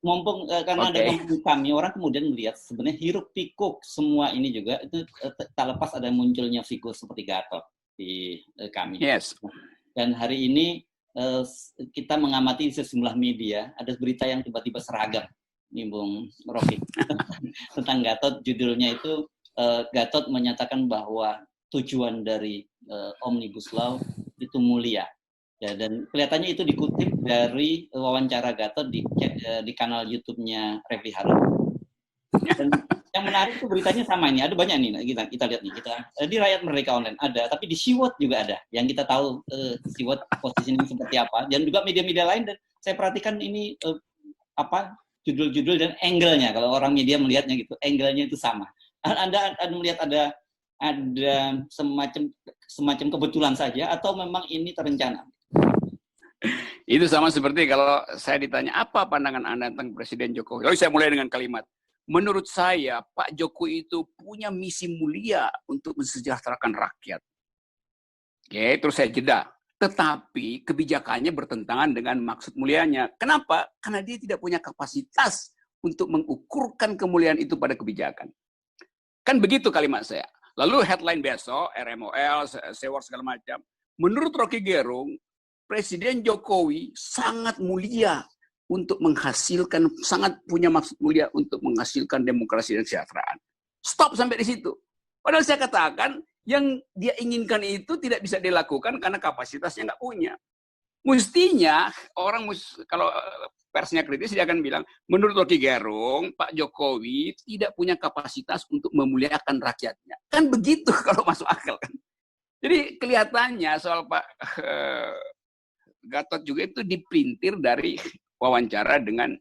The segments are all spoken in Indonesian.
mumpung karena ada ngomongin kami, orang kemudian melihat sebenarnya hiruk pikuk semua ini juga itu tak lepas ada munculnya figur seperti Gatot di kami. Yes. Dan hari ini kita mengamati di sejumlah media ada berita yang tiba-tiba seragam, nih Bung Rocky, tentang Gatot. Judulnya itu Gatot menyatakan bahwa tujuan dari Omnibus Law itu mulia. Ya, dan kelihatannya itu dikutip dari wawancara Gatot di kanal YouTube-nya Refli Harun. Dan yang menarik itu beritanya sama ini. Ada banyak nih, kita lihat nih. Di Rakyat Merdeka Online ada, tapi di Siwot juga ada. Yang kita tahu Siwot posisinya seperti apa. Dan juga media-media lain. Dan saya perhatikan ini judul-judul dan angle-nya. Kalau orang media melihatnya gitu, angle-nya itu sama. Anda melihat ada semacam kebetulan saja atau memang ini terencana? Itu sama seperti kalau saya ditanya, apa pandangan Anda tentang Presiden Jokowi? Lalu saya mulai dengan kalimat, menurut saya Pak Jokowi itu punya misi mulia untuk mensejahterakan rakyat. Oke, terus saya jeda. Tetapi kebijakannya bertentangan dengan maksud mulianya. Kenapa? Karena dia tidak punya kapasitas untuk mengukurkan kemuliaan itu pada kebijakan. Kan begitu kalimat saya. Lalu headline besok, RMOL, Sewor segala macam. Menurut Rocky Gerung, Presiden Jokowi sangat mulia untuk menghasilkan, sangat punya maksud mulia untuk menghasilkan demokrasi dan kesejahteraan. Stop sampai di situ. Padahal saya katakan, yang dia inginkan itu tidak bisa dilakukan karena kapasitasnya nggak punya. Mestinya, orang kalau persnya kritis, dia akan bilang, menurut Rocky Gerung, Pak Jokowi tidak punya kapasitas untuk memuliakan rakyatnya. Kan begitu kalau masuk akal kan. Jadi kelihatannya soal Pak Gatot juga itu diprintir dari wawancara dengan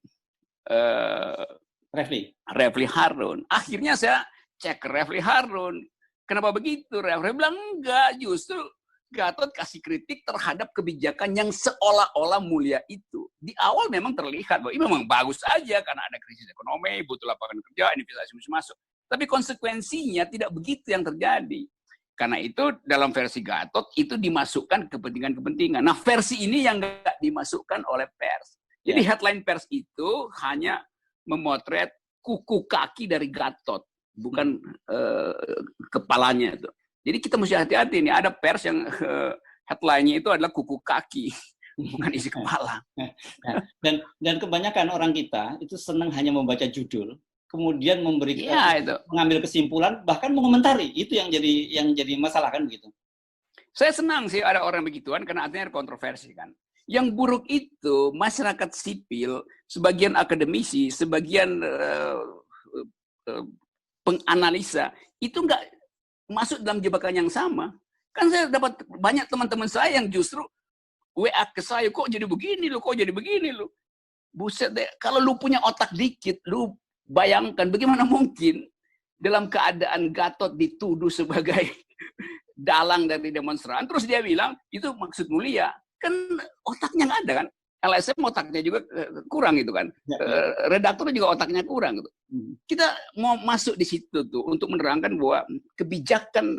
Refli Harun. Akhirnya saya cek ke Refli Harun. Kenapa begitu? Refli bilang enggak, justru Gatot kasih kritik terhadap kebijakan yang seolah-olah mulia itu. Di awal memang terlihat bahwa ini memang bagus aja karena ada krisis ekonomi, butuh lapangan kerja, investasi mesti masuk. Tapi konsekuensinya tidak begitu yang terjadi. Karena itu dalam versi Gatot itu dimasukkan kepentingan-kepentingan. Nah versi ini yang nggak dimasukkan oleh pers. Jadi headline pers itu hanya memotret kuku kaki dari Gatot, bukan kepalanya itu. Jadi kita mesti hati-hati nih. Ada pers yang headline-nya itu adalah kuku kaki, bukan isi kepala. Dan kebanyakan orang kita itu senang hanya membaca judul, kemudian mengambil kesimpulan, bahkan mengomentari. Itu yang jadi masalah kan begitu. Saya senang sih ada orang begituan karena artinya ada kontroversi kan. Yang buruk itu masyarakat sipil, sebagian akademisi, sebagian penganalisa itu nggak masuk dalam jebakan yang sama. Kan saya dapat banyak teman-teman saya yang justru WA ke saya, kok jadi begini lu, Buset deh, kalau lu punya otak dikit, lu bayangkan bagaimana mungkin dalam keadaan Gatot dituduh sebagai dalang dari demonstran, terus dia bilang itu maksud mulia. Kan otaknya nggak ada kan. LSM otaknya juga kurang gitu kan. Redaktur juga otaknya kurang gitu. Kita mau masuk di situ tuh untuk menerangkan bahwa kebijakan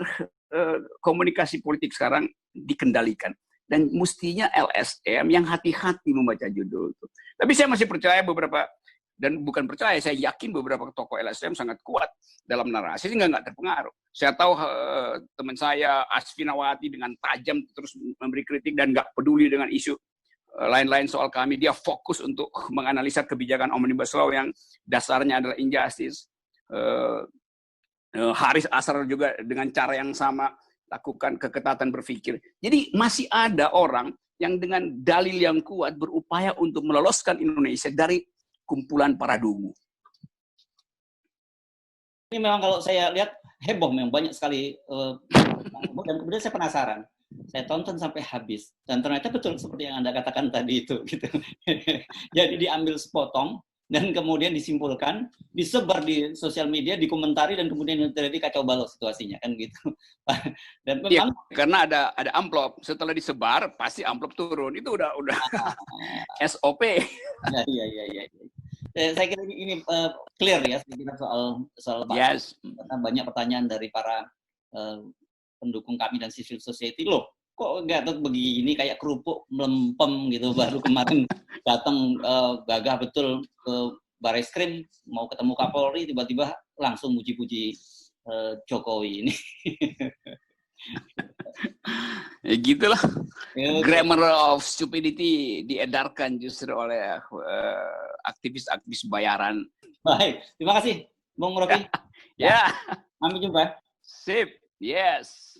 komunikasi politik sekarang dikendalikan. Dan mestinya LSM yang hati-hati membaca judul itu. Tapi saya masih percaya beberapa, dan bukan percaya, saya yakin beberapa tokoh LSM sangat kuat dalam narasi sehingga nggak terpengaruh. Saya tahu teman saya Asfinawati dengan tajam terus memberi kritik dan nggak peduli dengan isu lain-lain soal kami. Dia fokus untuk menganalisa kebijakan Omnibus Law yang dasarnya adalah injustice. Haris Asrar juga dengan cara yang sama lakukan keketatan berpikir. Jadi masih ada orang yang dengan dalil yang kuat berupaya untuk meloloskan Indonesia dari kumpulan para dungu. Ini memang kalau saya lihat heboh, memang banyak sekali dan kemudian saya penasaran. Saya tonton sampai habis dan ternyata betul seperti yang Anda katakan tadi itu gitu. Jadi diambil sepotong dan kemudian disimpulkan, disebar di sosial media, dikomentari dan kemudian terjadi kacau balau situasinya kan gitu. Dan memang karena ada amplop, setelah disebar pasti amplop turun. Itu udah SOP. Iya. Saya kira ini clear ya sedikit soal bahasa. Karena banyak pertanyaan dari para pendukung kami dan civil society, loh kok Gatot begini kayak kerupuk melempem gitu. Baru kemarin datang gagah betul ke Barreskrim mau ketemu Kapolri, tiba-tiba langsung muji-puji Jokowi ini. Ya gitulah. Ya, Grammar of stupidity diedarkan justru oleh aktivis-aktivis bayaran. baik, terima kasih Bung Rocky. Ya. Sampai jumpa. Sip. Yes.